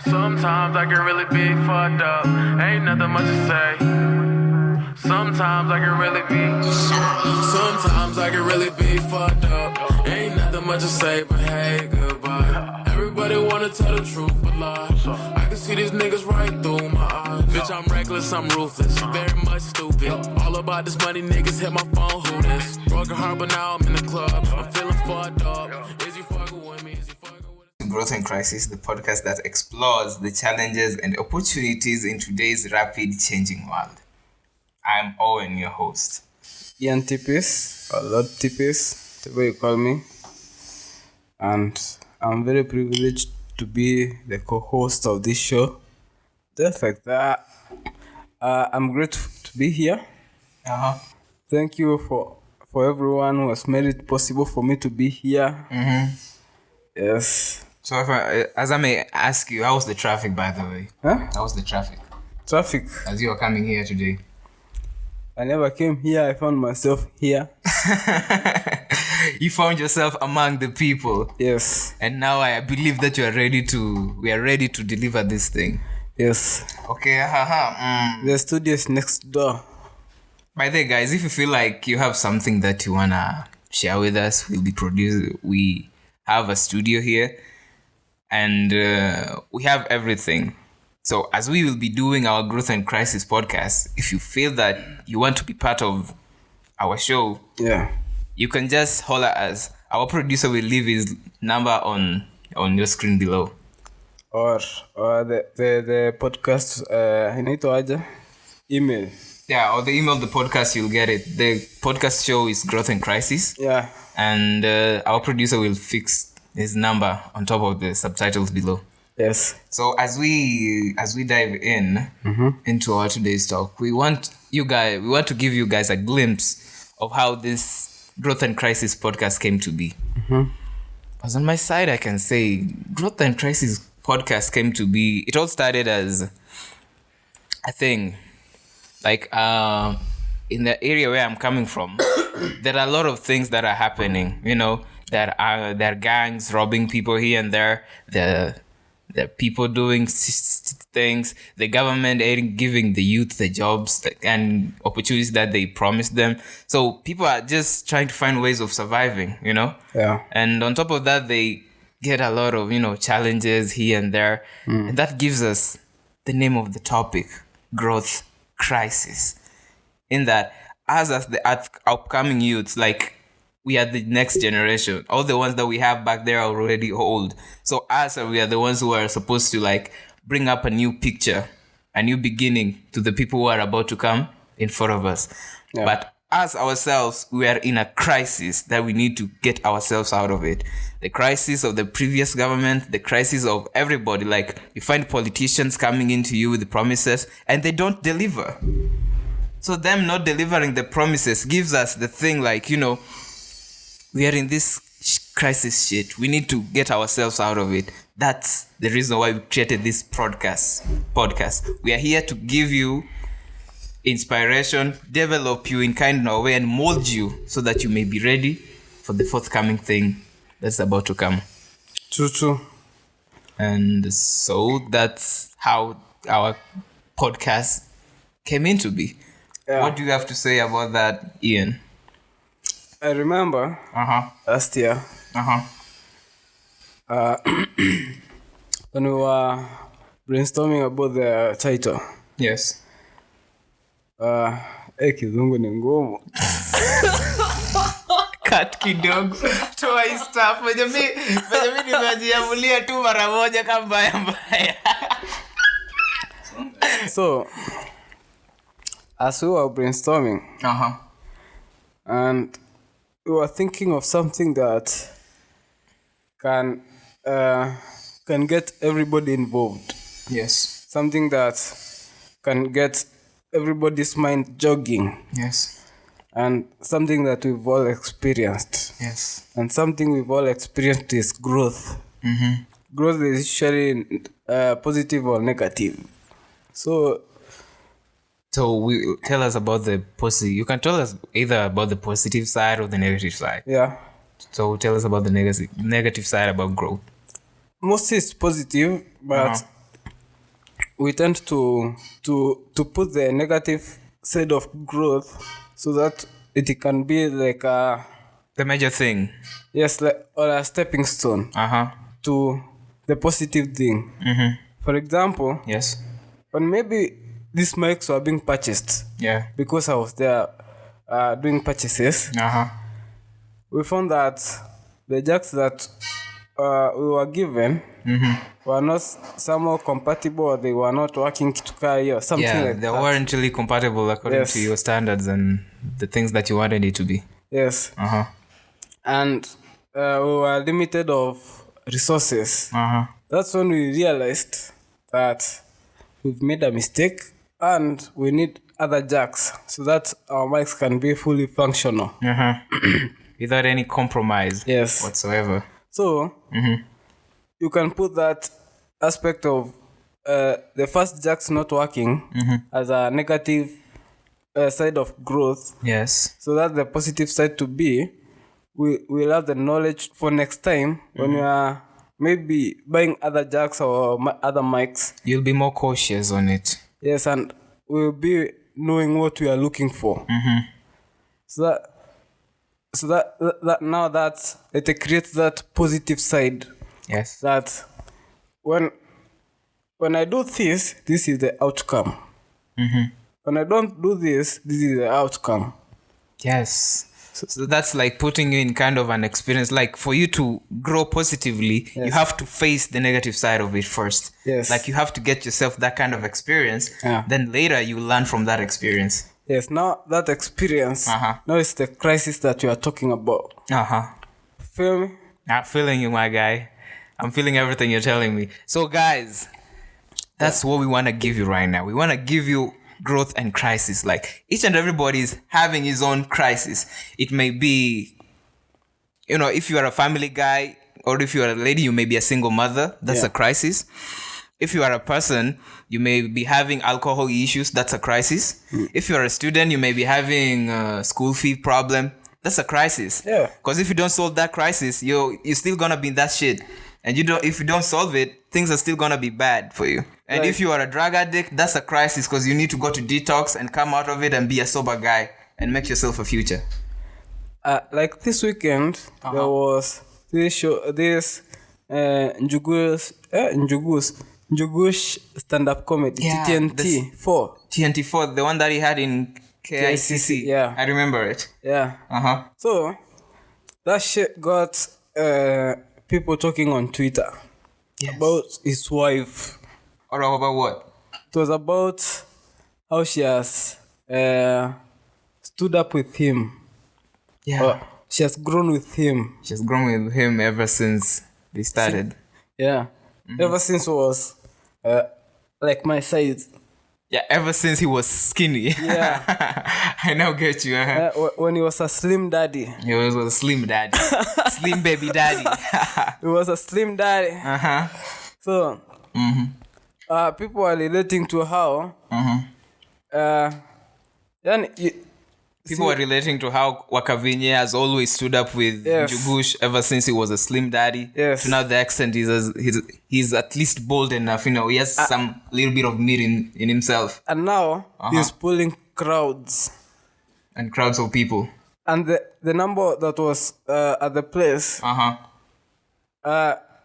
Sometimes I can really be fucked up. Ain't nothing much to say. Sometimes I can really be. Sometimes I can really be fucked up. Ain't nothing much to say, but hey, goodbye. Everybody wanna tell the truth, but lie. I can see these niggas right through my eyes. Bitch, I'm reckless, I'm ruthless, very much stupid. All about this money, niggas hit my phone, who this? Broken heart, but now I'm in the club. I'm feeling fucked up. Is you fucking with me? Is you fucking with me? Growth and Crisis, the podcast that explores the challenges and opportunities in today's rapid changing world. I'm Owen, your host. Tipis, or Lord Tipis, the way you call me. And I'm very privileged to be the co-host of this show. Just like that. I'm grateful to be here. Thank you for everyone who has made it possible for me to be here. Yes. So, as I may ask you, how was the traffic, by the way? Huh? How was the traffic? Traffic. As you are coming here today. I never came here. I found myself here. You found yourself among the people. Yes. And now I believe that we are ready to deliver this thing. Yes. Okay, The studio is next door. By the way, guys, if you feel like you have something that you wanna share with us, we have a studio here, and we have everything. So as we will be doing our Growth and Crisis podcast, if you feel that you want to be part of our show, you can just holler at us. Our producer will leave his number on your screen below. Or the podcast inaitwaje? Email. Yeah, or the email, the podcast, you'll get it. The podcast show is Growth and Crisis. Yeah. And our producer will fix his number on top of the subtitles below. Yes. So as we dive into our today's talk, we want to give you guys a glimpse of how this Growth and Crisis podcast came to be. As on my side, I can say Growth and Crisis podcast came to be. It all started as a thing, like in the area where I'm coming from. There are a lot of things that are happening. You know, there are gangs robbing people here and there. There are people doing things. The government ain't giving the youth the jobs and opportunities that they promised them. So people are just trying to find ways of surviving, you know? Yeah. And on top of that, they get a lot of, challenges here and there. And that gives us the name of the topic, Growth Crisis. In that, as the upcoming youths, like, we are the next generation. All the ones that we have back there are already old. So we are the ones who are supposed to bring up a new picture, a new beginning to the people who are about to come in front of us. Yeah. But as ourselves, we are in a crisis that we need to get ourselves out of it. The crisis of the previous government, the crisis of everybody. Like, you find politicians coming into you with the promises and they don't deliver. So them not delivering the promises gives us the thing we are in this crisis shit. We need to get ourselves out of it. That's the reason why we created this podcast. We are here to give you inspiration, develop you in kind of a way, and mold you so that you may be ready for the forthcoming thing that's about to come. True. And so that's how our podcast came into be. Yeah. What do you have to say about that, Ian? I remember last year when we were brainstorming about the title. Yes. Kizungu ni ngumu. Cut kidogo. Toa hii stuff. Venye mimi nimejiamulia tu mara moja kama mbaya. So, as we were brainstorming, and we were thinking of something that can get everybody involved. Yes. Something that can get everybody's mind jogging. Yes. And something that we've all experienced. Yes. And something we've all experienced is growth. Growth is usually positive or negative. So we tell us about the positive. You can tell us either about the positive side or the negative side. Yeah. So tell us about the negative side about growth. mostly it's positive, but we tend to put the negative side of growth so that it can be like The major thing. yes, like or a stepping stone to the positive thing. For example, Yes. when maybe these mics were being purchased, Yeah. because I was there doing purchases, we found that the jacks that we were given were not somehow compatible, or they were not working to carry or something Yeah, like they that. weren't really compatible according Yes. to your standards and the things that you wanted it to be. Yes. And we were limited of resources. That's when we realized that we've made a mistake and we need other jacks so that our mics can be fully functional. Without any compromise Yes. whatsoever. So you can put that aspect of the first jacks not working as a negative side of growth, Yes. so that the positive side to be we'll have the knowledge for next time when we are maybe buying other jacks or other mics. You'll be more cautious on it. Yes, and we'll be knowing what we are looking for. So that now that it creates that positive side. Yes. That when I do this is the outcome. When I don't do this is the outcome. Yes. So that's like putting you in kind of an experience. Like for you to grow positively, you have to face the negative side of it first. Yes. Like you have to get yourself that kind of experience. Yeah. Then later you learn from that experience. Yes, now that experience, now it's the crisis that you are talking about. Feel me? Not feeling you, my guy. I'm feeling everything you're telling me. So guys, that's what we want to give you right now. We want to give you growth and crisis. Like each and everybody is having his own crisis. It may be, if you are a family guy, or if you are a lady, you may be a single mother. That's a crisis. If you are a person, you may be having alcohol issues. That's a crisis. If you are a student, you may be having a school fee problem. That's a crisis. Yeah. Because if you don't solve that crisis, you're still gonna be in that shit. And if you don't solve it, things are still gonna be bad for you. And if you are a drug addict, that's a crisis because you need to go to detox and come out of it and be a sober guy and make yourself a future. Like this weekend, there was this show, this Njugush stand-up comedy, Yeah, TNT 4. TNT4, the one that he had in KICC. Yeah. I remember it. Yeah. So, that shit got people talking on Twitter about his wife. Or about what? It was about how she has stood up with him. Yeah. Or she has grown with him. She's grown with him ever since they started. Yeah. Ever since was like my size. Yeah, ever since he was skinny. Yeah. I now get you. When he was a slim daddy. He was a slim daddy. Slim baby daddy. He was a slim daddy. So, people are relating to how people are relating to how Wakavinye has always stood up with Njugush ever since he was a slim daddy. Yes. To now the extent he's at least bold enough. He has some little bit of meat in himself. And now he's pulling crowds. And crowds of people. And the number that was at the place,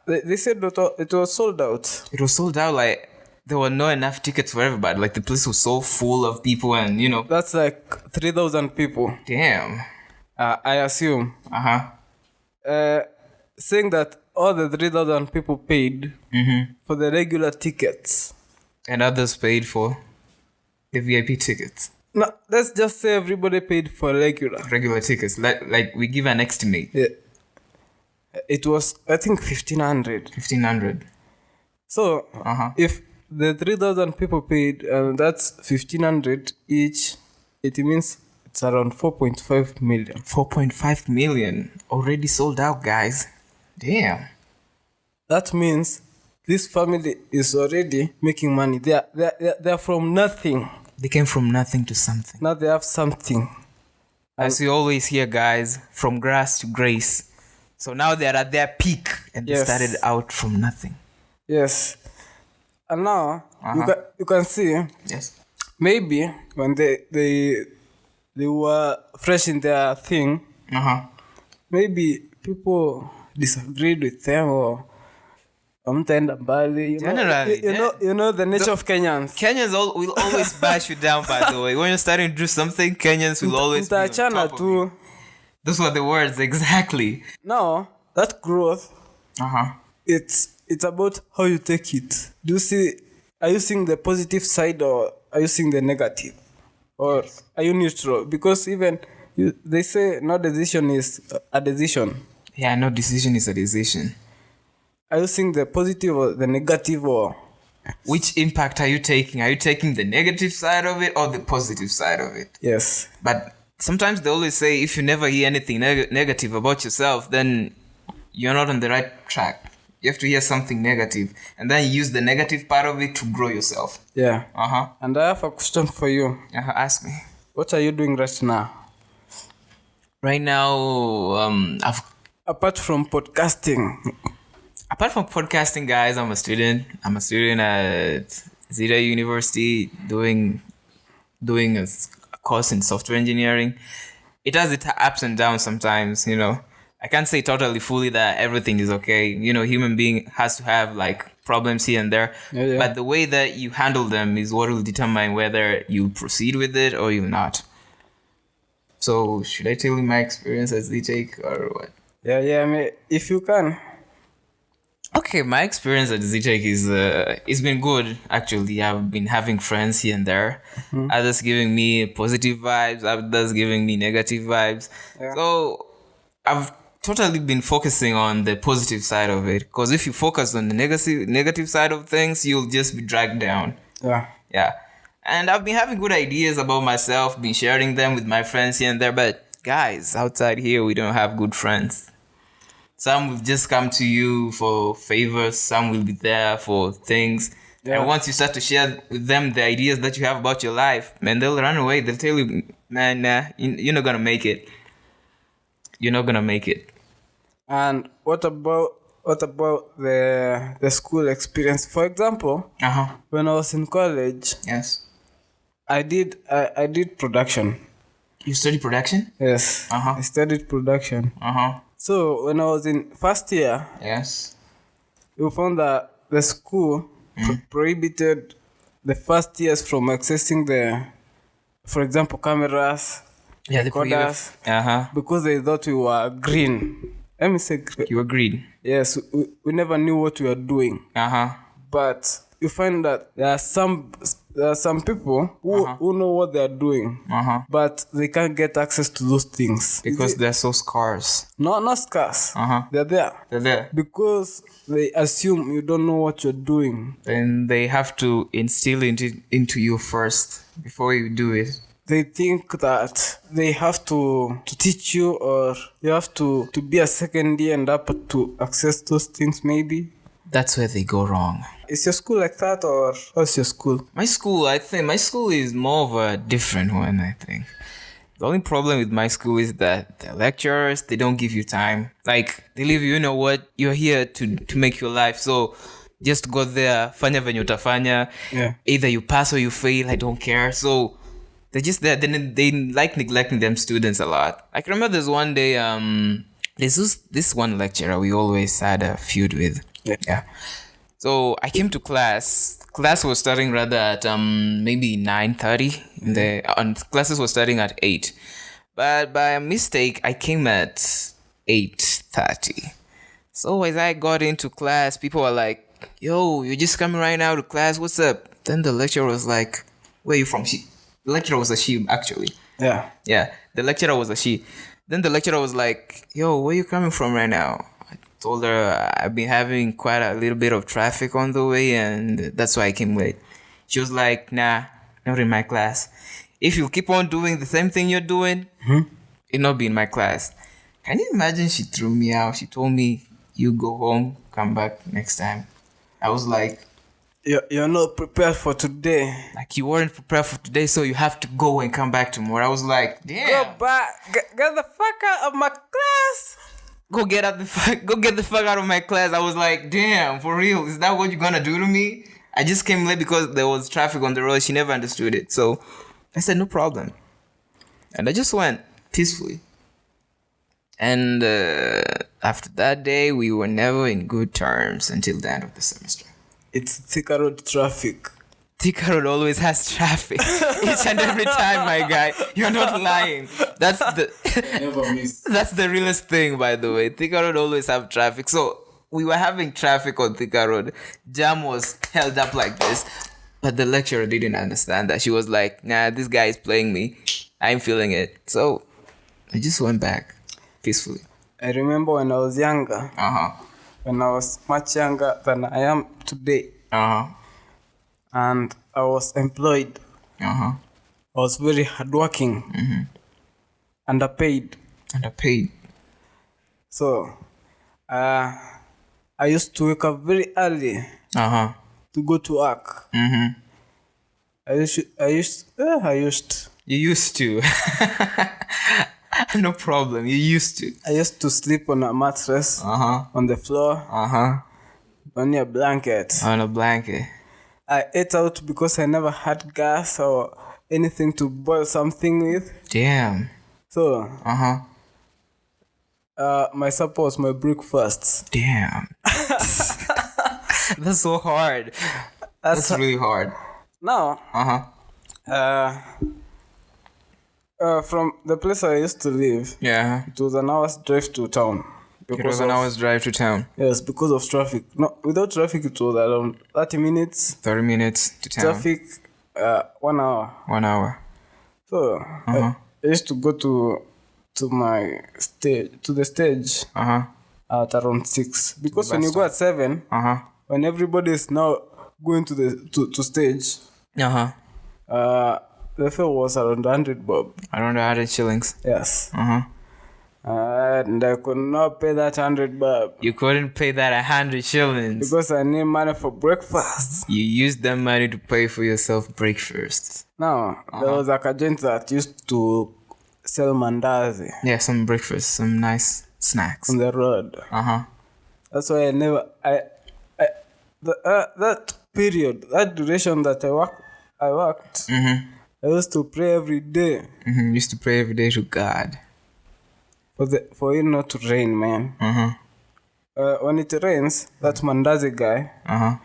they said that it was sold out. It was sold out. Like there were not enough tickets for everybody. Like the place was so full of people, and that's like 3,000 people. Damn. I assume. Saying that all the 3,000 people paid for the regular tickets, and others paid for the VIP tickets. No, let's just say everybody paid for regular tickets. Like we give an estimate. Yeah. It was, I think, 1,500. 1,500. So, if the 3,000 people paid, and that's 1,500 each, it means it's around 4.5 million. 4.5 million already sold out, guys. Damn. That means this family is already making money. They're from nothing. They came from nothing to something. Now they have something. As you always hear, guys, from grass to grace. So now they're at their peak and they Yes. started out from nothing. Yes. And now Uh-huh. you can see Yes. maybe when they were fresh in their thing, maybe people disagreed with them or mtaenda mbali. Generally, You know the nature of Kenyans. Kenyans will always bash you down, by the way. When you're starting to do something, Kenyans will always be on Mtaachana top of tu. you. Those were the words, exactly. Now, that growth, Uh-huh. it's about how you take it. Are you seeing the positive side or are you seeing the negative? Or are you neutral? Because even they say no decision is a decision. Yeah, no decision is a decision. Are you seeing the positive or the negative or? Which impact are you taking? Are you taking the negative side of it or the positive side of it? Yes. But sometimes they always say if you never hear anything negative about yourself, then you're not on the right track. You have to hear something negative and then use the negative part of it to grow yourself. Yeah. Uh-huh. And I have a question for you. Ask me. What are you doing right now? Right now, Apart from podcasting. apart from podcasting, guys, I'm a student. I'm a student at Zeta University doing a course in software engineering. It has its ups and downs sometimes, you know. I can't say totally fully that everything is okay. You know, human being has to have like problems here and there. Yeah. But the way that you handle them is what will determine whether you proceed with it or you not. So should I tell you my experience as ZTech or what? Yeah, I mean, if you can. Okay, my experience at ZTech is it's been good actually. I've been having friends here and there. Others giving me positive vibes, others giving me negative vibes. Yeah. So I've totally been focusing on the positive side of it. Because if you focus on the negative side of things, you'll just be dragged down. Yeah. And I've been having good ideas about myself, been sharing them with my friends here and there. But guys, outside here, we don't have good friends. Some will just come to you for favors. Some will be there for things. Yeah. And once you start to share with them the ideas that you have about your life, man, they'll run away. They'll tell you, man, nah, you're not going to make it. You're not going to make it. And what about the school experience? For example, when I was in college, Yes. I did production. You study production? Yes. I studied production. So when I was in first year, Yes. we found that the school prohibited the first years from accessing for example, cameras, Yeah, the recorders, Uh-huh. because they thought we were green. Let me say green. You agreed. Yes, we never knew what we were doing. But you find that there are some people who know what they are doing, but they can't get access to those things Because they're so scarce. not scarce. They're there They're there. because they assume you don't know what you're doing. Then they have to instill into you first before you do it. They think that they have to teach you, or you have to be a second year and up to access those things. Maybe That's where they go wrong. is your school like that, or how's your school? My school is more of a different one, I think. The only problem with my school is that the lecturers, they don't give you time. Like, they leave you know what, you're here to make your life. So just go there, fanya venye utafanya. Yeah. Either you pass or you fail, I don't care. So they're just there. Then they like neglecting them students a lot. I can remember there's one day, there's this one lecturer we always had a feud with. Yeah. So I came to class. Class was starting rather at maybe 9:30. And classes were starting at 8. But by a mistake, I came at 8:30. So as I got into class, people were like, "Yo, you're just coming right now to class. What's up?" Then the lecturer was like, "Where are you from?" The lecturer was a she, actually. Yeah, the lecturer was a she. Then the lecturer was like, "Yo, where you coming from right now?" I told her I've been having quite a little bit of traffic on the way, and that's why I came late. She was like, "Nah, not in my class. If you keep on doing the same thing you're doing, you'll not be in my class." Can you imagine? She threw me out. She told me, "You go home, come back next time." I was like, You're not prepared for today. Like, you weren't prepared for today, so you have to go and come back tomorrow. I was like, damn. Go back. Get the fuck out of my class. go get the fuck out of my class. I was like, damn, for real, is that what you're gonna do to me? I just came late because there was traffic on the road. She never understood it. So I said, no problem. And I just went peacefully. And after that day, we were never in good terms until the end of the semester. It's Thika Road traffic. Thika Road always has traffic. Each and every time, my guy. You're not lying. That's Never miss. that's the realest thing, by the way. Thika Road always have traffic. So we were having traffic on Thika Road. Jam was held up like this. But the lecturer didn't understand that. She was like, nah, this guy is playing me. I'm feeling it. So I just went back peacefully. I remember when I was younger. Uh-huh. When I was much younger than I am today. Uh-huh. And I was employed. Uh-huh. I was very hardworking. Mm-hmm. Underpaid. Underpaid. So, I used to wake up very early Uh-huh. to go to work. Mm-hmm. You used to. No problem. You used to. I used to sleep on a mattress, Uh-huh. on the floor, Uh-huh. on a blanket. On a blanket. I ate out because I never had gas or anything to boil something with. Damn. So, Uh-huh. my supper was my breakfast. Damn. That's so hard. That's really hard. Now, Uh-huh. from the place I used to live, Yeah. it was an hour's drive to town. It was an hour's drive to town. Yes, because of traffic. No, without traffic, it was around 30 minutes. 30 minutes to town. Traffic, 1 hour. 1 hour. So, I used to go to the stage Uh-huh. at around 6. Because when you go at 7, Uh-huh. when everybody is now going to stage, Uh-huh. the fare was around 100 bob. Around 100 shillings. Yes. Uh-huh. And I could not pay that 100 bob You couldn't pay that 100 shillings. because I need money for breakfast. You used that money to pay for yourself breakfast. Now, there was like a gent that used to sell mandazi Yeah, some breakfast, some nice snacks. on the road. Uh-huh. That's why that period, that duration that I worked, Mm-hmm. I used to pray every day Mm-hmm. Used to pray every day to God. for it not to rain, man. Uh-huh. When it rains, that mandazi guy, Uh-huh.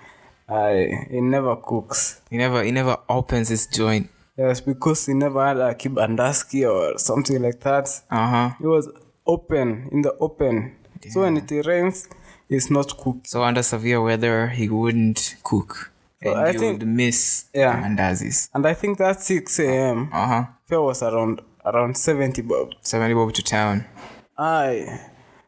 he never cooks. He never opens his joint. Yes, because he never had a kibandaski or something like that. Uh-huh. It was open, in the open. So when it rains, it's not cooked. So under severe weather, he wouldn't cook. And I you think- would miss Yeah. mandazis. And I think that 6 a.m. Uh-huh. fare was around 70 bob. 70 bob to town. Aye.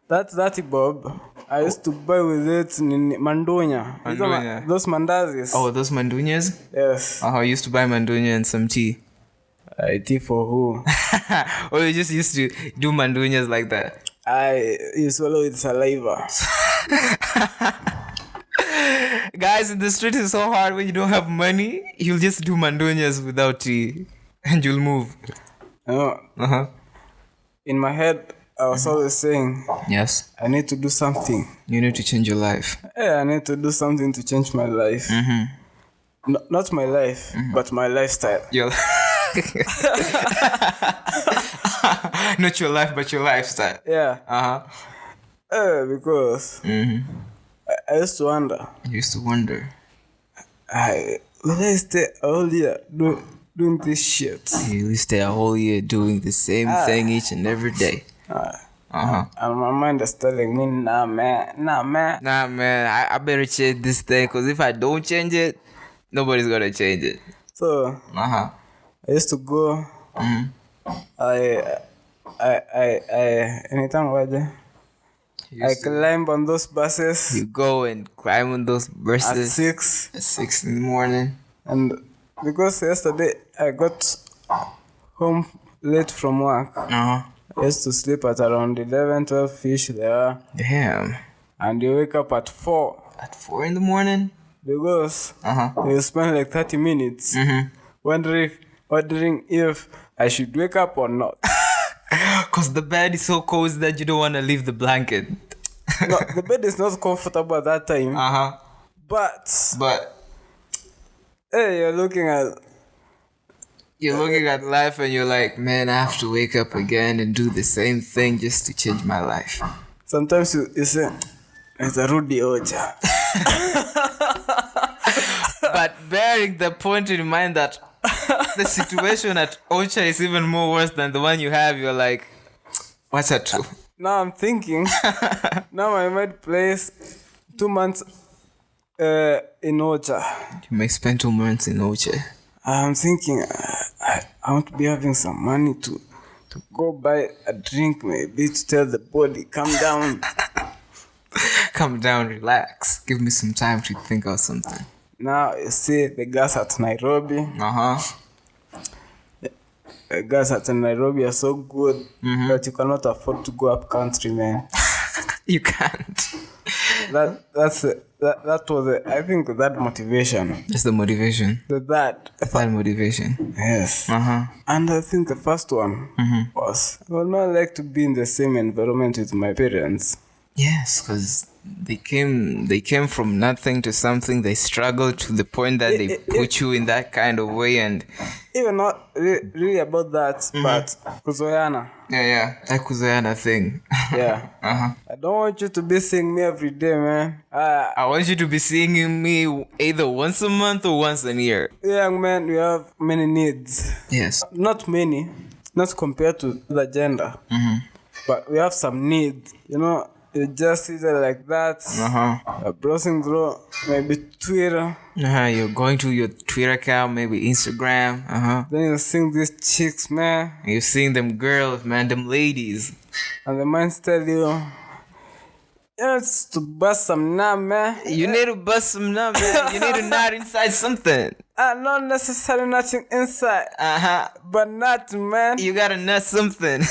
That 30 bob, I used to buy with it in Mandonya. Mandonya. Those mandazis. Oh, those mandunyas? Yes. I used to buy mandunya and some tea. Tea for who? Or you just used to do mandunyas like that? You swallow with saliva. Guys, in the street is so hard when you don't have money. You'll just do mandunyas without tea. And you'll move. You know, Uh-huh. in my head, I was always saying, Yes. I need to do something. You need to change your life. Yeah, I need to do something to change my life. Not my life, but my lifestyle. Your Not your life, but your lifestyle. Yeah. Uh-huh. Because I used to wonder, I used to wonder. will I stay all year doing this shit? You stay a whole year doing the same thing each and every day. Uh-huh. And my mind is telling me, nah, man. Nah, man, I better change this thing, because if I don't change it, nobody's gonna change it. So, Uh-huh. I used to go, anytime I climb on those buses You go and climb on those at buses 6. at 6 in the morning. And because yesterday I got home late from work, Uh-huh. I used to sleep at around 11, 12 fish there. Damn. And you wake up at 4 At 4 in the morning? because Uh-huh. you spend like 30 minutes wondering if I should wake up or not. Because the bed is so cozy that you don't want to leave the blanket. No, the bed is not comfortable at that time. But hey, you're looking at life and you're like, man, I have to wake up again and do the same thing just to change my life. Sometimes you say, it's a Rudy Oja. But bearing the point in mind that the situation at Ocha is even more worse than the one you have, you're like, what's that true? Now I'm thinking, now I might place 2 months in Ocha. You may spend 2 months in Ocha. I'm thinking, I want to be having some money to go buy a drink, maybe to tell the body, calm down. Calm down, relax. Give me some time to think of something. Now, you see the gas at Nairobi. The gas at Nairobi are so good that you cannot afford to go up country, man. You can't. That was it. I think that motivation. That's the motivation. That motivation. Yes. And I think the first one was, I would not like to be in the same environment with my parents. Yes, because they came from nothing to something. They struggled to the point that they put you in that kind of way, and even not really about that, but kuzoyana. Yeah, that kuzoyana thing. Yeah. I don't want you to be seeing me every day, man. I want you to be seeing me either once a month or once a year. Young man, we have many needs. Yes. Not many, not compared to the gender, but we have some needs. You know, you just see it like that. You're browsing through maybe Twitter. You're going to your Twitter account, maybe Instagram. Then you're seeing these chicks, man. You're seeing them girls, man, them ladies. And the minds tell you, it's to bust some nut, man. You need to bust some nut, man. You need to nut inside something. Not necessarily nothing inside. But nut, man. You gotta nut something.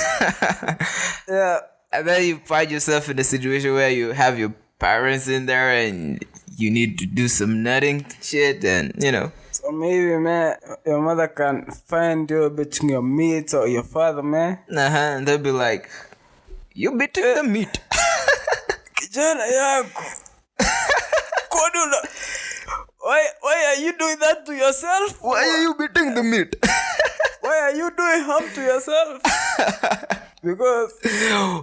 Yeah. And then you find yourself in a situation where you have your parents in there and you need to do some nutting shit, and you know. So maybe, man, your mother can find you between your meat or your father, man. And they'll be like, you beating the meat. Kijana yangu. Why are you doing that to yourself? Why are you beating the meat? Why are you doing harm to yourself? Because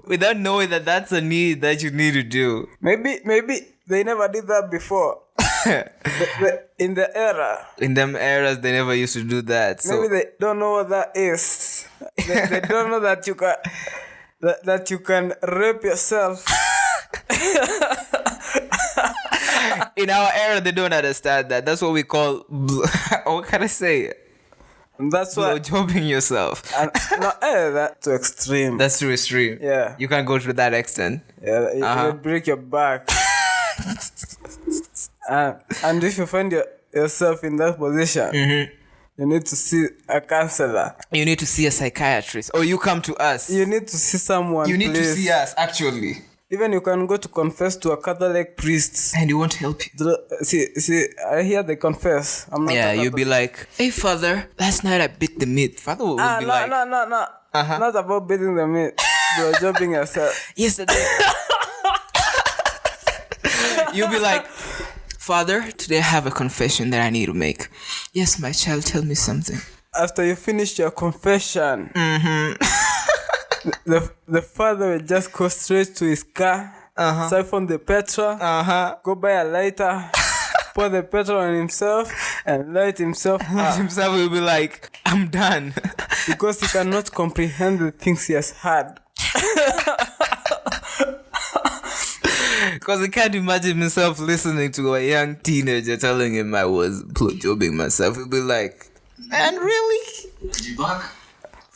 without knowing that that's a need that you need to do. Maybe they never did that before. In the era. In them eras, they never used to do that. So maybe they don't know what that is. They don't know that you can rape yourself. In our era, they don't understand that. That's what we call, what can I say? And that's why jobbing yourself. That's too extreme. That's too extreme. Yeah. You can't go to that extent. Yeah, you break your back. And if you find yourself in that position, you need to see a counselor. You need to see a psychiatrist. Or you come to us. You need to see someone. You need to see us, actually. Even you can go to confess to a Catholic priest. And he won't help you. See, I hear they confess. I'm not. Yeah, you'll be like, hey, Father, last night I beat the meat. Father will be like... No. Not about beating the meat. You're jobbing yourself. Yesterday. You'll be like, Father, today I have a confession that I need to make. Yes, my child, tell me something. After you finish your confession, the father will just go straight to his car, siphon the petrol, go buy a lighter, pour the petrol on himself, and light himself up. Himself will be like, I'm done. Because he cannot comprehend the things he has had. Because he can't imagine himself listening to a young teenager telling him I was jobbing myself. He'll be like, man, really? Did you buck?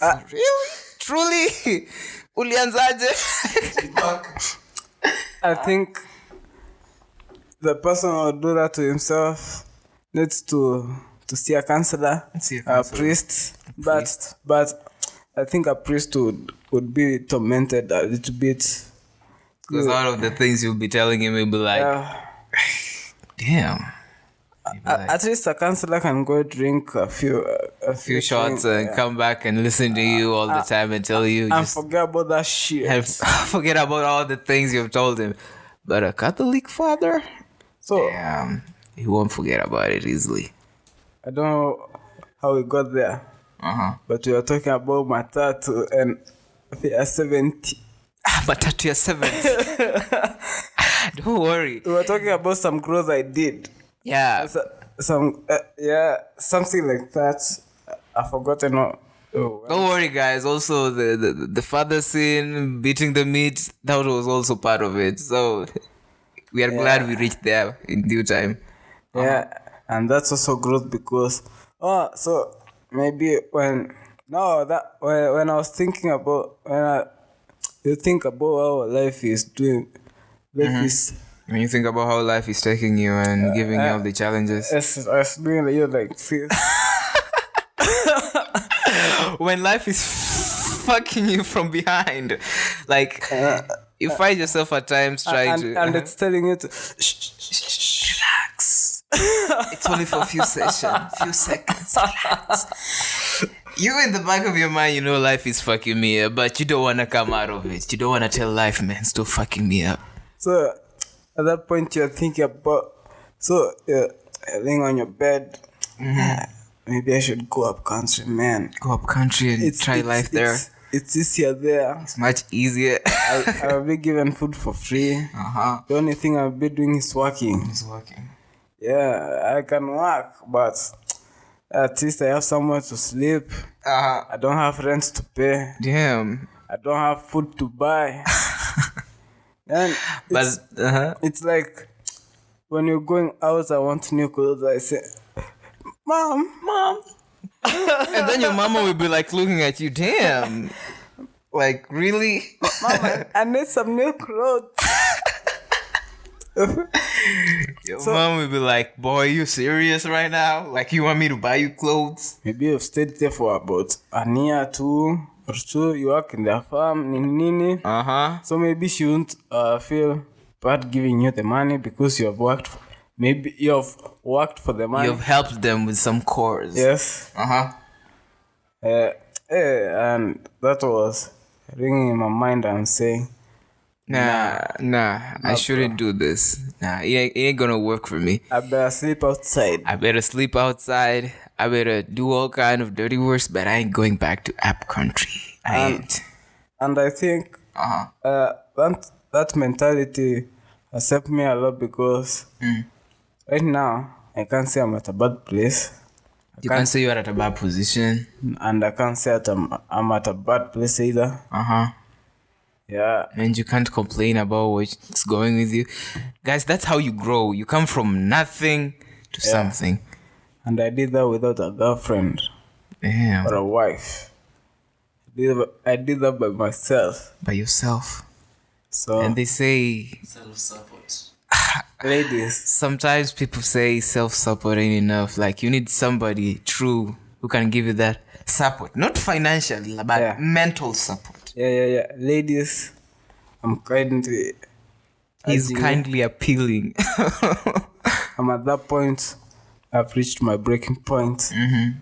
Really? Truly? Ulianzaje? Did you buck? I think the person who would do that to himself needs to see a counselor, a priest. But I think a priest would be tormented a little bit. Because out of the things you'll be telling him, he'll be like, damn. At least a counselor can go drink a few shots and come back and listen to you all the time and tell you and just forget about that shit. forget about all the things you've told him. But a Catholic father, So damn, he won't forget about it easily. I don't know how we got there, but we were talking about my tattoo and we are 70. But tattoo 70. Don't worry. We were talking about some growth I did. Yeah. Something like that. I've forgotten what. Don't worry, guys. Also, the father scene, beating the meat, that was also part of it. So we are glad we reached there in due time. Yeah, and that's also growth because so maybe when I was thinking about you think about how life is doing, life is When you think about how life is taking you and giving you all the challenges. it's doing like this. When life is fucking you from behind, like you find yourself at times trying to and it's telling you to relax. It's only for a few seconds. Relax. You in the back of your mind, you know life is fucking me up, but you don't want to come out of it. You don't want to tell life, man, stop fucking me up. So at that point you're thinking about you're laying on your bed. Maybe I should go up country, man. Go up country and try life there. It's easier there. It's much easier. I'll be given food for free. The only thing I'll be doing is working. Yeah, I can work, but at least I have somewhere to sleep. I don't have rent to pay. Damn. I don't have food to buy. And it's like when you're going out, I want new clothes. I say, Mom. And then your mama will be like looking at you, damn. Like, really? Mom, I need some new clothes. Your mom will be like, boy, you serious right now? Like, you want me to buy you clothes? Maybe you've stayed there for about a year, 2 or 2. You work in their farm, nini. So maybe she won't feel bad giving you the money because you have worked for the money. You've helped them with some chores. Yes. And that was ringing in my mind and saying, Nah, I shouldn't do this. Nah, it ain't gonna work for me. I better sleep outside. I better do all kind of dirty works, but I ain't going back to app country. I ain't. And I think that mentality has helped me a lot because right now I can't say I'm at a bad place. You can't say you're at a bad position. And I can't say I'm at a bad place either. Yeah. And you can't complain about what's going with you. Guys, that's how you grow. You come from nothing to something. And I did that without a girlfriend. Or a wife. I did that by myself. By yourself. So, and they say self-support. Ladies. Sometimes people say self-support ain't enough. Like, you need somebody true who can give you that support. Not financially, but mental support. Yeah. Ladies, He's kindly appealing. I'm at that point. I've reached my breaking point. I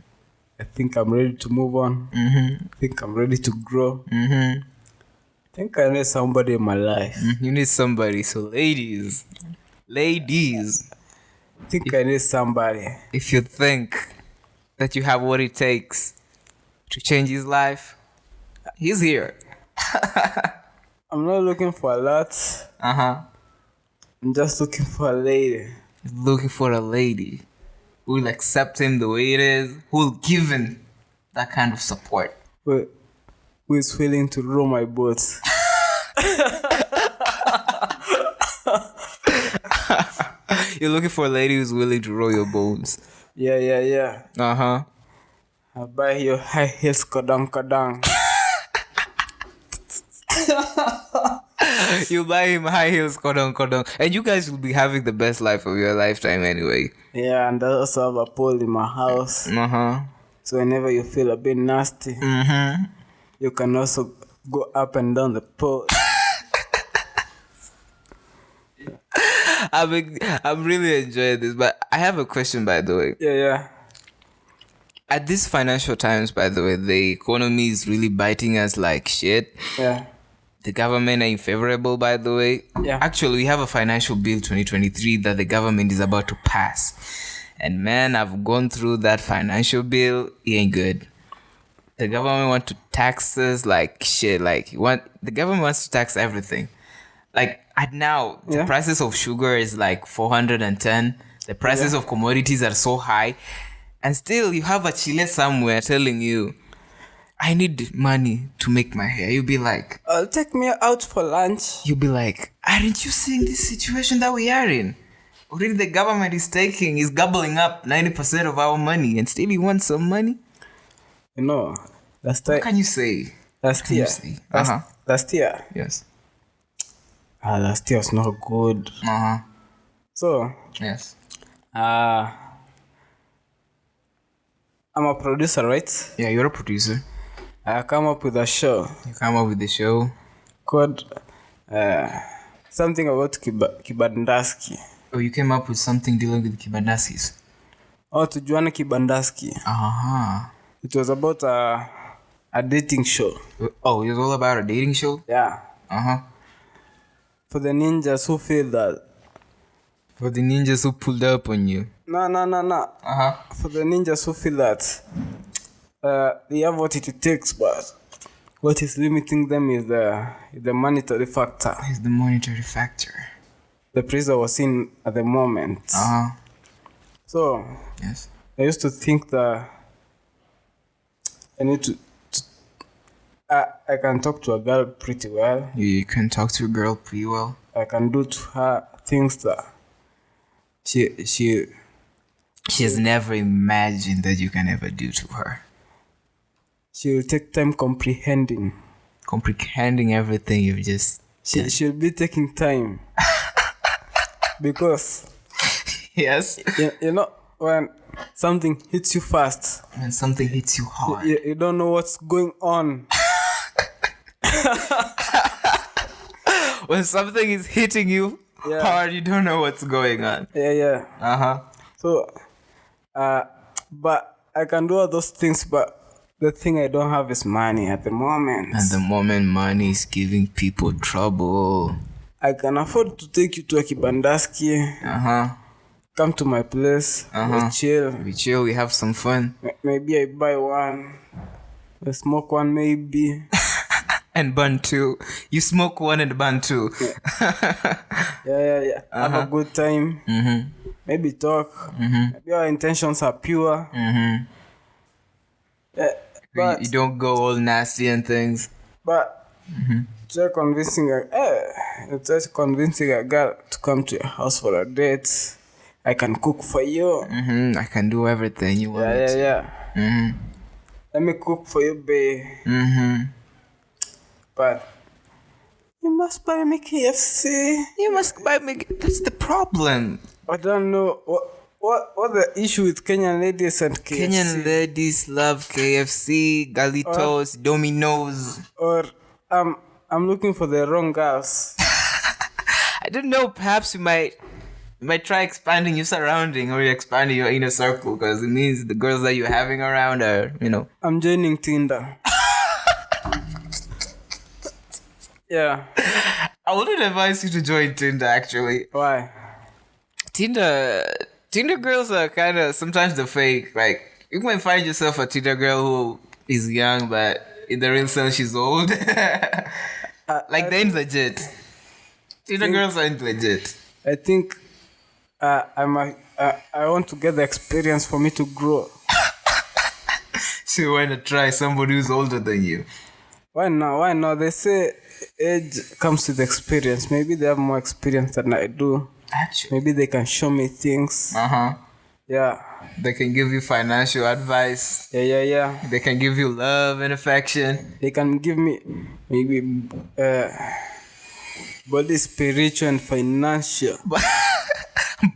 think I'm ready to move on. I think I'm ready to grow. I think I need somebody in my life. You need somebody. So ladies, I think I need somebody. If you think that you have what it takes to change his life, he's here. I'm not looking for a lot. I'm just looking for a lady. He's looking for a lady who will accept him the way it is, who will give him that kind of support. Who is willing to row my boat. You're looking for a lady who's willing to row your boats. Yeah. I'll buy you high heels, kadang. You buy him high heels, kodong. And you guys will be having the best life of your lifetime anyway. Yeah, and I also have a pole in my house. So whenever you feel a bit nasty, you can also go up and down the pole. I'm really enjoying this, but I have a question, by the way. Yeah. At these financial times, by the way, the economy is really biting us like shit. Yeah. The government ain't favorable, by the way. Yeah. Actually, we have a financial bill 2023 that the government is about to pass. And man, I've gone through that financial bill. It ain't good. The government want to tax us like shit. The government wants to tax everything. Like now, the prices of sugar is like 410. The prices of commodities are so high. And still, you have a Chile somewhere telling you, I need money to make my hair. You'll be like, take me out for lunch. You'll be like, aren't you seeing this situation that we are in? Already the government is gobbling up 90% of our money, and still you want some money? You know, last What can you say? Last year. Last year. Yes. Last year was not good. So. Yes. I'm a producer, right? Yeah, you're a producer. I come up with a show. You come up with the show called something about Kibandaski. Oh, you came up with something dealing with Kibandaskis. Oh, Tujuana Kibandaski. It was about a dating show. Oh, it was all about a dating show? Yeah. For the ninjas who feel that. For the ninjas who pulled up on you. No. For the ninjas who feel that they have what it takes, but what is limiting them is the monetary factor. It's the monetary factor. The price I was in at the moment. So, yes. I used to think that I need to I can talk to a girl pretty well. You can talk to a girl pretty well. I can do to her things that she has never imagined that you can ever do to her. She will take time comprehending everything you've just she'll be taking time. Because yes, you know, when something hits you fast, when something hits you hard, you don't know what's going on. When something is hitting you hard, you don't know what's going on. Yeah. So but I can do all those things, but the thing I don't have is money at the moment. At the moment, money is giving people trouble. I can afford to take you to a Kibandaski. Come to my place. We chill. We have some fun. Maybe I buy one. I smoke one, maybe. And burn two. You smoke one and burn two. Yeah. Have a good time. Maybe talk. Maybe our intentions are pure. But you don't go all nasty and things. But try convincing a girl to come to your house for a date. I can cook for you. I can do everything you want. Yeah. Let me cook for you, babe. But you must buy me KFC. You must buy me. That's the problem. I don't know what the issue with Kenyan ladies and KFC. Kenyan ladies love KFC, Galitos, Domino's. Or I'm looking for the wrong girls. I don't know. Perhaps you might try expanding your surrounding or expanding your inner circle, because it means the girls that you're having around are, I'm joining Tinder. Yeah. I wouldn't advise you to join Tinder, actually. Why? Tinder girls are kind of sometimes the fake. Like, you might find yourself a Tinder girl who is young, but in the real sense she's old. They ain't legit. Tinder girls ain't legit. I think I want to get the experience for me to grow. So you want to try somebody who's older than you? Why not? They say age comes with experience. Maybe they have more experience than I do. Actually. Maybe they can show me things. Yeah. They can give you financial advice. Yeah. They can give you love and affection. They can give me maybe body, spiritual, and financial.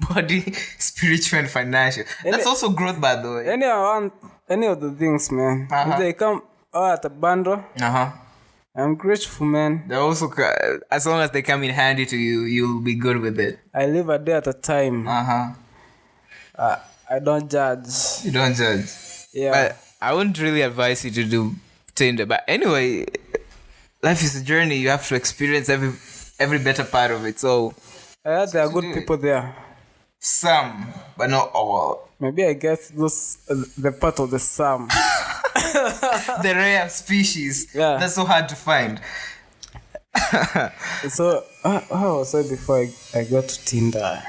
Body, spiritual, and financial. That's also growth, by the way. Any of the things, man. If they come at a bundle, I'm grateful, man. They're also, as long as they come in handy to you, you'll be good with it. I live a day at a time. I don't judge. You don't judge. Yeah. But I wouldn't really advise you to do Tinder. But anyway, life is a journey. You have to experience every better part of it. So I heard there are good people there. some, but not all. Maybe I get those the part of the some. The rare species. Yeah. That's so hard to find. So how was I before I got to Tinder?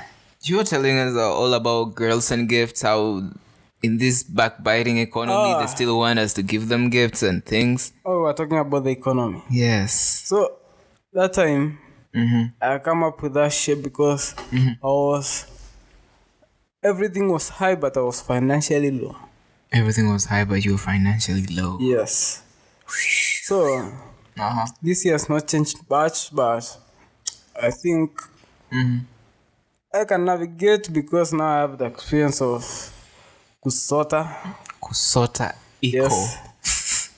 You were telling us all about girls and gifts, how in this backbiting economy, they still want us to give them gifts and things. Oh, we're talking about the economy. Yes. So that time, I come up with that shit because everything was high, but I was financially low. Everything was high, but you were financially low. Yes. So this year has not changed much, but I think I can navigate because now I have the experience of Kusota. Kusota Eco. Yes.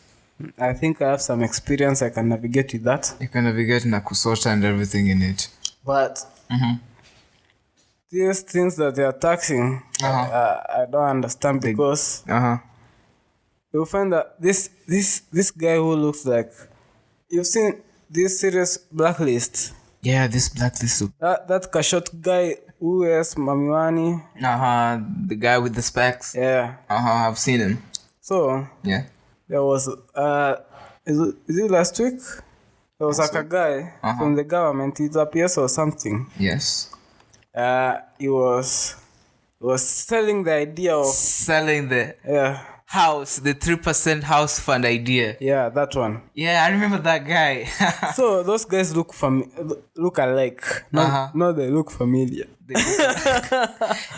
I think I have some experience. I can navigate with that. You can navigate in a Kusota and everything in it. But these things that they are taxing, I don't understand because you'll find that this guy who looks like, you've seen this series Blacklist. Yeah, this blacklist. That Kashot guy who wears mamiwani. The guy with the specs. Yeah. I've seen him. So Yeah. there was is it last week? There was like a guy from the government, he's a PS or something. Yes. He was selling the idea of Selling the house, the 3% house fund idea. Yeah, that one. Yeah, I remember that guy. So those guys look alike. No, they look familiar.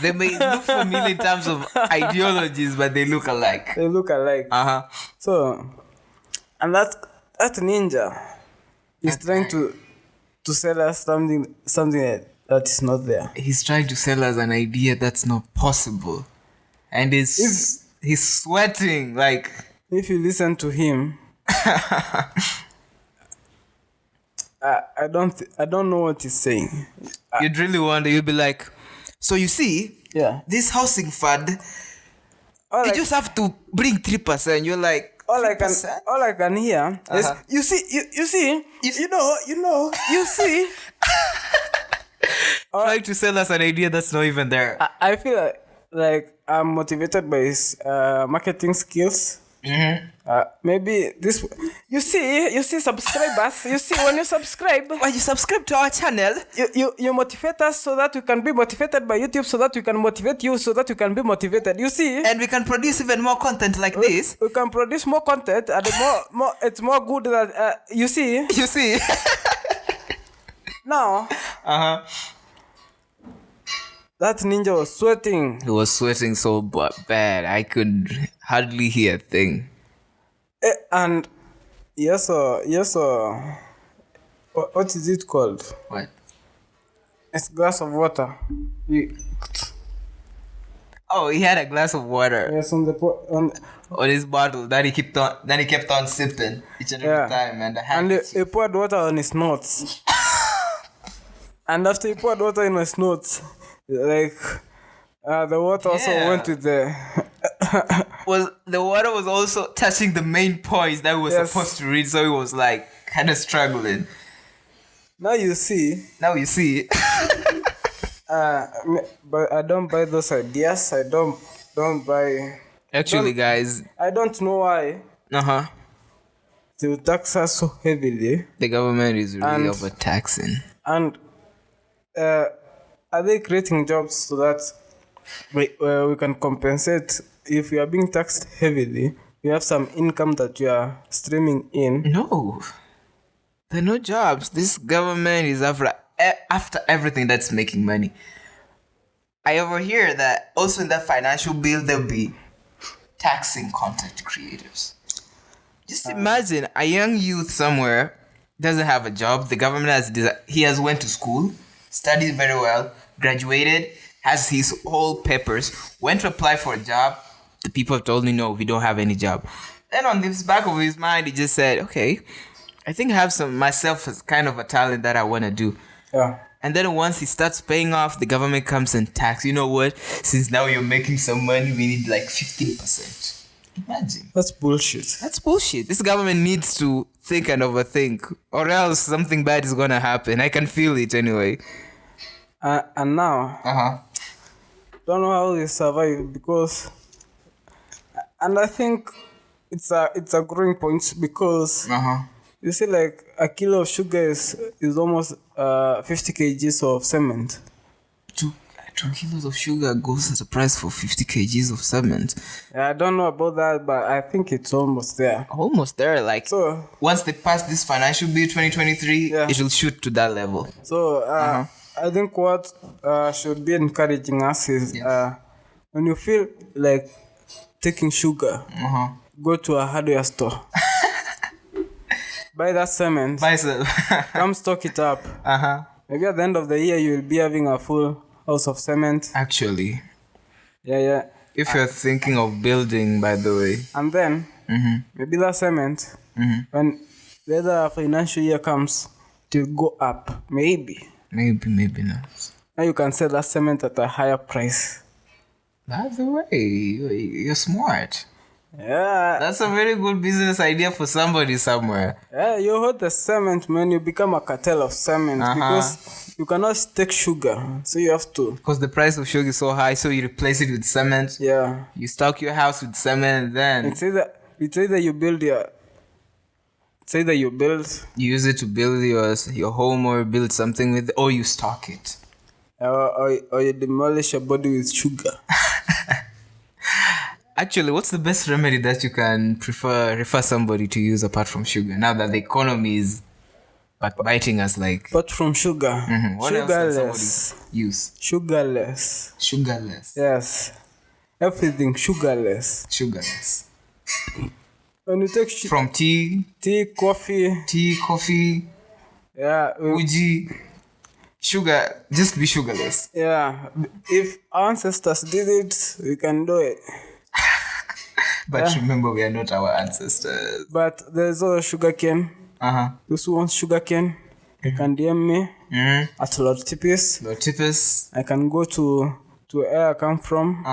They may look familiar in terms of ideologies, but they look alike. They look alike. So, and that ninja is trying to sell us something that is not there. He's trying to sell us an idea that's not possible, and he's sweating like. If you listen to him, I don't know what he's saying. You'd really wonder. You'd be like, so you see, this housing fund, you just have to bring 3%. You're like, all I can hear is you see, trying to sell us an idea that's not even there. I feel like I'm motivated by his marketing skills. Maybe this. You see, subscribers. You see, when you subscribe to our channel, you motivate us so that we can be motivated by YouTube, so that we can motivate you, so that you can be motivated. You see, and we can produce even more content like this. We can produce more content, and more. It's more good that you see. You see. Now. That ninja was sweating. He was sweating so bad. I could hardly hear a thing. And yes, what is it called? What? It's a glass of water. He had a glass of water. Yes, on his bottle that he kept on sipping each and every time, and he poured water on his notes. And after he poured water in his notes, like the water also went with the the water was also touching the main points that we were supposed to read, so he was like kind of struggling. Now you see. But I don't buy those ideas. I don't buy. Actually, guys, I don't know why. They will tax us so heavily. The government is really overtaxing. And are they creating jobs so that we can compensate if we are being taxed heavily? We have some income that we are streaming in. No, there are no jobs. This government is after everything that's making money. I overhear that also in that financial bill they'll be taxing content creators. Just imagine a young youth somewhere doesn't have a job. The government has went to school, studied very well, graduated, has his whole papers, went to apply for a job. The people told me, no, we don't have any job. Then on this back of his mind, he just said, okay, I think I have some myself as kind of a talent that I want to do. Yeah. And then once it starts paying off, the government comes and tax. You know what? Since now you're making some money, we need like 15%. Imagine. That's bullshit. That's bullshit. This government needs to think and overthink, or else something bad is gonna happen. I can feel it anyway. And now, don't know how they survive because, and I think it's a growing point because you see, like a kilo of sugar is almost 50 kgs of cement. 2 kilos of sugar goes as a price for 50 kgs of cement. Yeah, I don't know about that, but I think it's almost there. Almost there. Like, So once they pass this financial bill 2023, Yeah. it will shoot to that level. So I think what should be encouraging us is when you feel like taking sugar, go to a hardware store. Buy that cement. Come stock it up. Maybe at the end of the year you will be having a full house of cement. Actually, Yeah. if you're thinking of building, by the way. And then maybe that cement, when the other financial year comes, it will go up. Maybe Maybe not. now you can sell that cement at a higher price. By the way, you're smart. Yeah. That's a very good business idea for somebody somewhere. Yeah, you hold the cement, man. You become a cartel of cement because you cannot take sugar, so you have to. Because the price of sugar is so high, so you replace it with cement. Yeah. You stock your house with cement, and then It's either you build you use it to build your home or build something with, or you stock it. or you demolish your body with sugar. Actually, what's the best remedy that you can refer somebody to use apart from sugar? Now that the economy is biting us, like But from sugar, what else can sugarless, somebody use? sugarless. Sugarless. Yes, everything sugarless. Sugarless. When you take From tea, coffee, yeah, uji, sugar, just be sugarless. yeah. If our ancestors did it, we can do it. But remember, we are not our ancestors. But there's also sugarcane. Those who want sugarcane, they can DM me at Lord Tipis. The Tipis. I can go to where I come from.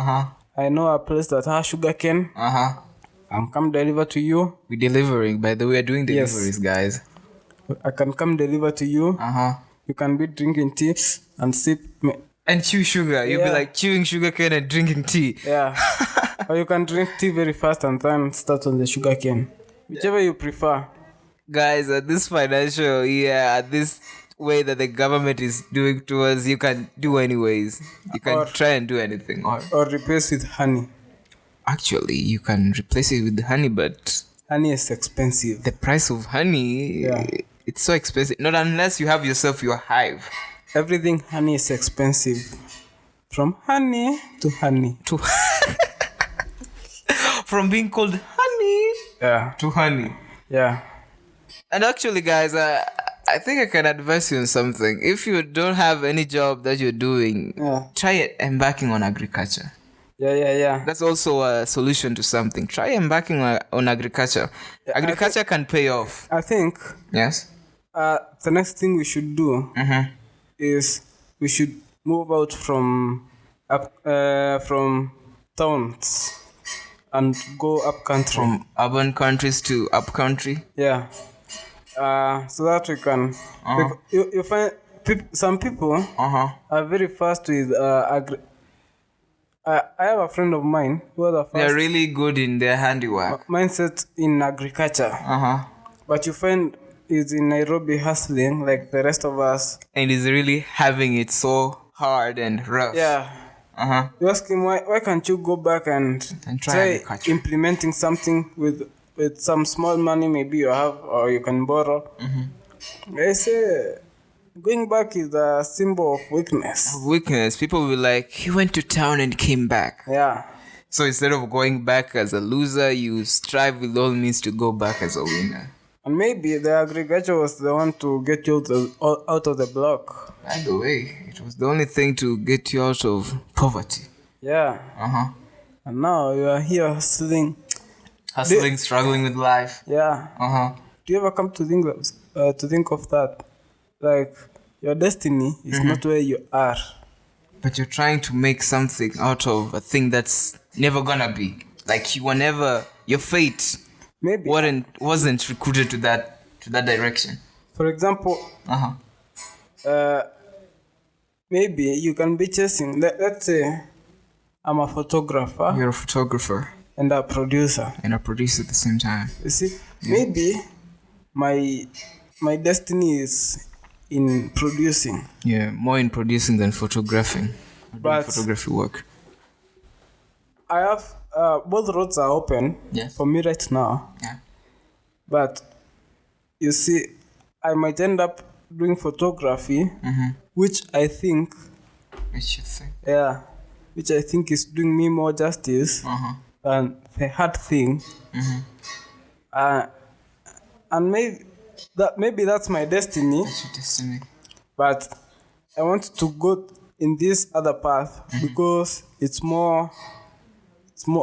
I know a place that has sugarcane. I'll come deliver to you. We're delivering. By the way, we're doing deliveries, guys. I can come deliver to you. You can be drinking tea and sip. And chew sugar. You'll be like chewing sugar cane and drinking tea. Yeah. Or you can drink tea very fast and then start on the sugar cane. Whichever you prefer. Guys, at this financial year, at this way that the government is doing to us, you can do anyways. You can try and do anything. Or replace with honey. Actually, you can replace it with honey, but Honey is expensive. the price of honey, it's so expensive. Not unless you have yourself your hive. Everything honey is expensive. From honey to honey. From being called honey to honey. Yeah. And actually, guys, I think I can advise you on something. If you don't have any job that you're doing, try embarking on agriculture. Yeah. That's also a solution to something. Try embarking on agriculture. Agriculture can pay off. I think Yes? the next thing we should do is we should move out from towns and go up country. From urban countries to up country. Yeah. So that we can. You find some people are very fast with I have a friend of mine who are the first They're really good in their handiwork. mindset in agriculture. But you find he's in Nairobi hustling like the rest of us. And is really having it so hard and rough. Yeah. You ask him why can't you go back and try agriculture. implementing something with some small money maybe you have or you can borrow. They say going back is a symbol of weakness. People will be like, he went to town and came back. Yeah. So instead of going back as a loser, you strive with all means to go back as a winner. And maybe the agriculture was the one to get you out of the block. By the way, it was the only thing to get you out of poverty. Yeah. And now you are here hustling. Struggling with life. Yeah. do you ever come to think of that? Like, your destiny is not where you are. But you're trying to make something out of a thing that's never gonna be. Like you were never, your fate Maybe. wasn't recruited to that direction. For example, maybe you can be chasing. Let's say I'm a photographer. You're a photographer and a producer. And a producer at the same time. You see, maybe my destiny is in producing. Yeah, more in producing than photographing. But photography work. I have both roads are open for me right now. Yeah. But you see, I might end up doing photography, which I think. Which you think? Yeah, which I think is doing me more justice than the hard thing. And maybe that's my destiny. That's your destiny. But I want to go in this other path because it's more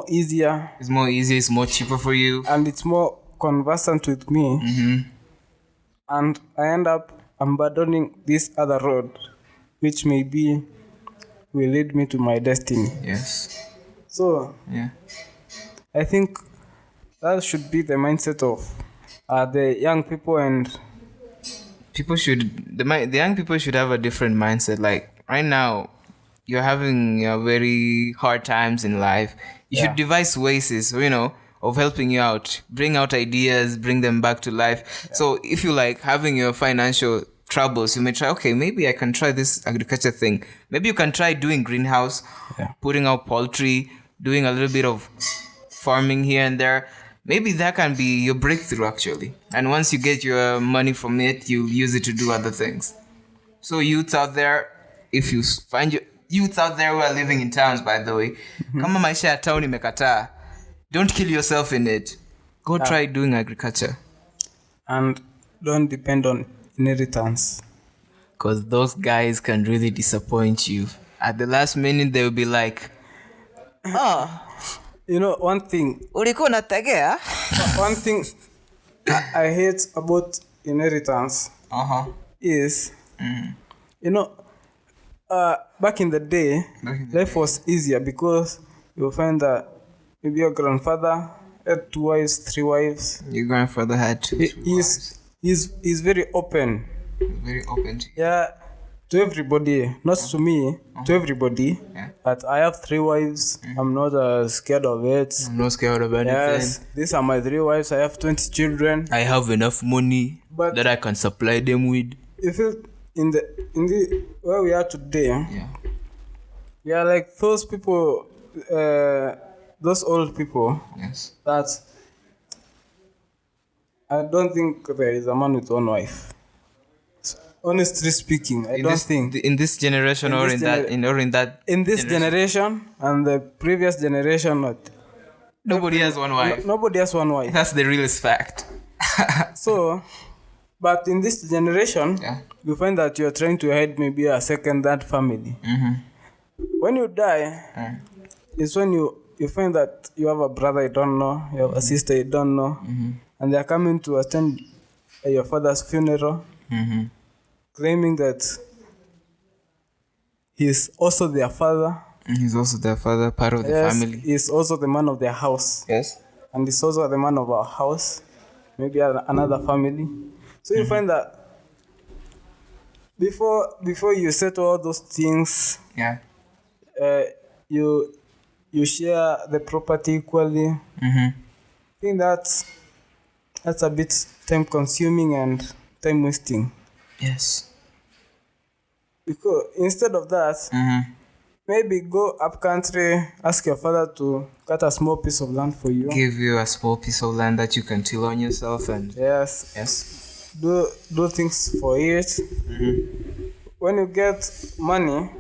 easier. It's more easy. It's more cheaper for you. And it's more conversant with me. And I end up abandoning this other road, which maybe will lead me to my destiny. Yes. So yeah, I think that should be the mindset of the young people, and the young people should have a different mindset. Like right now, you're having very hard times in life. You should devise ways, of helping you out, bring out ideas, bring them back to life. Yeah. So if you like having your financial troubles, you may try, okay, maybe I can try this agriculture thing. Maybe you can try doing greenhouse, putting out poultry, doing a little bit of farming here and there. Maybe that can be your breakthrough actually. And once you get your money from it, you use it to do other things. So youths out there, if you find youths out there who are living in towns, by the way, kama maisha ya town imekataa, don't kill yourself in it. Go try doing agriculture. And don't depend on inheritance. Because those guys can really disappoint you. At the last minute, they'll be like, one thing. One thing I hate about inheritance is, back in the day, life was easier because you'll find that maybe your grandfather had 2 wives, 3 wives. Your grandfather had 2 wives. He's very open. Very open to you. Yeah, to everybody. Not to me, to everybody. Yeah. But I have 3 wives. I'm not scared of it. I'm not scared of anything. Yes, these are my 3 wives. I have 20 children. I have enough money that I can supply them with. You feel in the where we are today. Yeah, like those people. Those old people. Yes. That I don't think there is a man with 1 wife. Honestly speaking, I don't think in this generation in this generation and the previous generation, nobody has 1 wife. Nobody has 1 wife. That's the realest fact. So, but in this generation, you find that you're trying to hide maybe a second, third family. When you die, it's when you find that you have a brother you don't know, you have a sister you don't know, and they're coming to attend your father's funeral, claiming that he's also their father. He's also their father, part of the family. He's also the man of their house. Yes. And he's also the man of our house, maybe another family. So you find that before you settle all those things, you share the property equally. I think that's a bit time consuming and time wasting. Yes. Because instead of that, maybe go up country, ask your father to cut a small piece of land for you. Give you a small piece of land that you can till on yourself and yes. Do things for it. When you get money,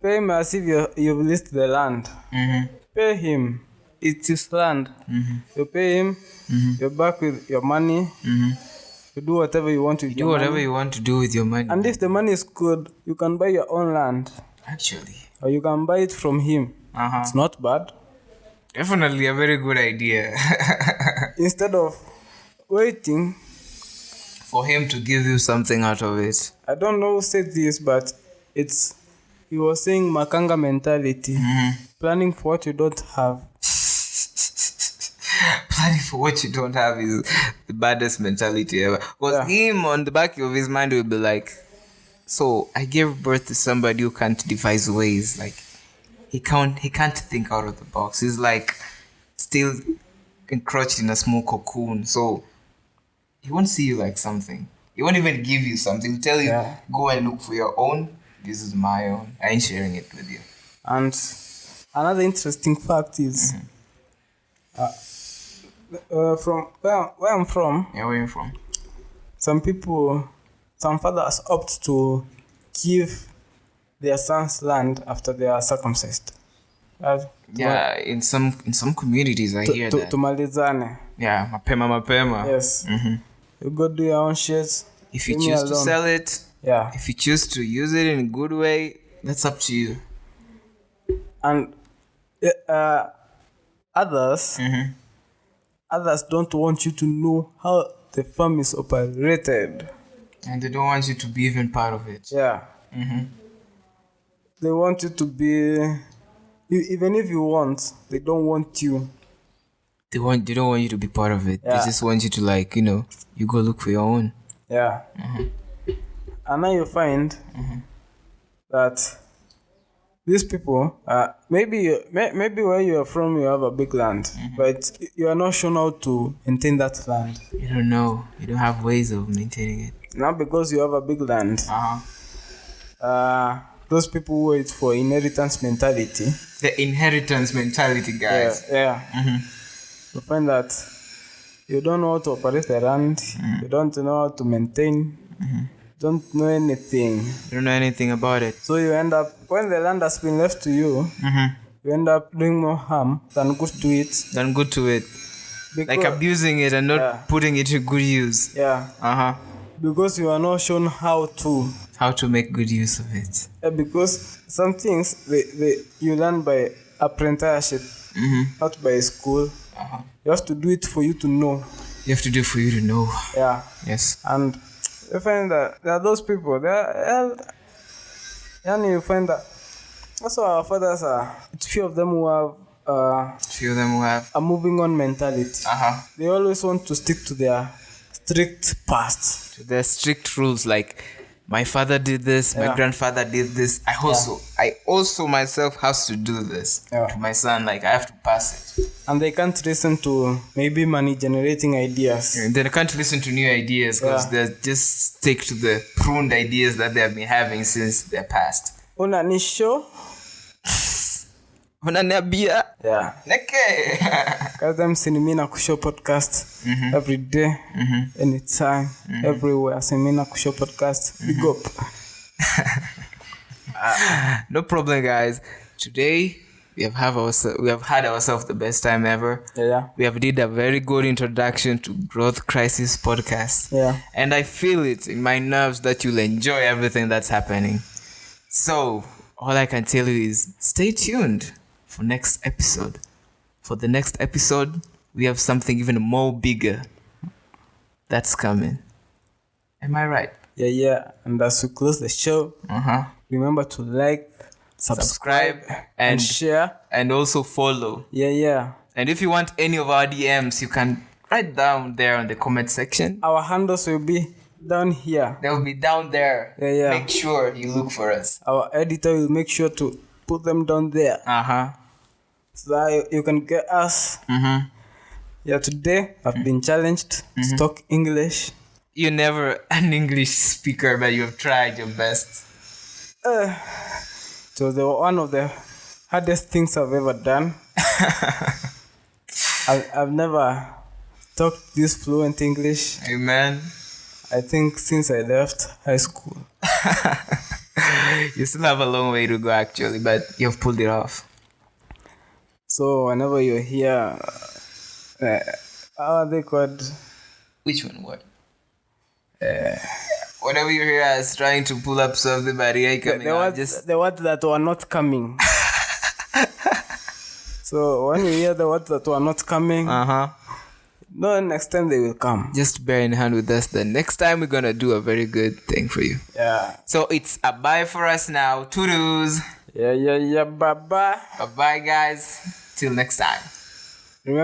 pay him as if you've leased the land. Pay him. It's his land. You pay him. You're back with your money. You do whatever you want with your money. Do whatever you want to do with your money. And if the money is good, you can buy your own land. Actually. Or you can buy it from him. It's not bad. Definitely a very good idea. Instead of waiting. For him to give you something out of it. I don't know who said this, but he was saying Makanga mentality. Planning for what you don't have. Planning for what you don't have is the baddest mentality ever. Because him on the back of his mind will be like, so I gave birth to somebody who can't devise ways. Like he can't think out of the box. He's like still encroached in a small cocoon. So he won't see you like something. He won't even give you something. He'll tell you, go and look for your own. This is my own. I ain't sharing it with you. And another interesting fact is, from where I'm from. Yeah, where are you from? Some fathers opt to give their sons land after they are circumcised. In some communities I hear that. Tumalizane. Yeah, mapema. Yes. You go do your own shit. If you choose to sell it, if you choose to use it in a good way, that's up to you. And others don't want you to know how the farm is operated. And they don't want you to be even part of it. Yeah. They want you to be, even if you want, they don't want you. They don't want you to be part of it. They just want you to you go look for your own. Yeah. And now you find that these people, maybe where you are from, you have a big land, but you are not shown how to maintain that land. You don't know. You don't have ways of maintaining it. Now because you have a big land, those people wait for inheritance mentality. The inheritance mentality, guys. Yeah. You find that you don't know how to operate the land. You don't know how to maintain. Don't know anything. You don't know anything about it. So you end up, when the land has been left to you, you end up doing more harm than good to it. Because, like abusing it and not putting it to good use. Yeah. Because you are not shown how to make good use of it. Because some things you learn by apprenticeship, not by school. You have to do it for you to know. You have to do it for you to know. Yeah. Yes. And you find that there are those people. You find that also our fathers are. It's few of them who have a moving on mentality. They always want to stick to their strict past. To their strict rules, like my father did this, my grandfather did this. I also myself has to do this to my son. Like I have to pass it. And they can't listen to maybe money generating ideas. And they can't listen to new ideas because they just stick to the pruned ideas that they have been having since their past. Unanisho? Unaniabia? Yeah. Neke. Because I'm Sinimina Kusho podcast every day, anytime, everywhere. Sinimina Kusho podcast. Big up. No problem, guys. Today we have had ourselves the best time ever. Yeah. We have did a very good introduction to Growth Crisis podcast. Yeah. And I feel it in my nerves that you'll enjoy everything that's happening. So all I can tell you is stay tuned for next episode. For the next episode, we have something even more bigger that's coming. Am I right? Yeah. And as we close the show, remember to like, subscribe and share. And also follow. Yeah. And if you want any of our DMs, you can write down there on the comment section. Our handles will be down here. They will be down there. Yeah. Make sure you look for us. Our editor will make sure to put them down there. So that you can get us. Yeah, today I've been challenged to talk English. You're never an English speaker, but you've tried your best. So they were one of the hardest things I've ever done. I've never talked this fluent English. Amen. I think since I left high school. You still have a long way to go actually, but you've pulled it off. So whenever you're here, how are they called? Which one? What? Whenever you hear us trying to pull up something, but here coming out, just the words that were not coming. So when you hear the words that were not coming, No, next time they will come. Just bear in hand with us. The next time we're gonna do a very good thing for you. Yeah. So it's a bye for us now. Toodles. Yeah. Bye bye. Bye bye, guys. Till next time.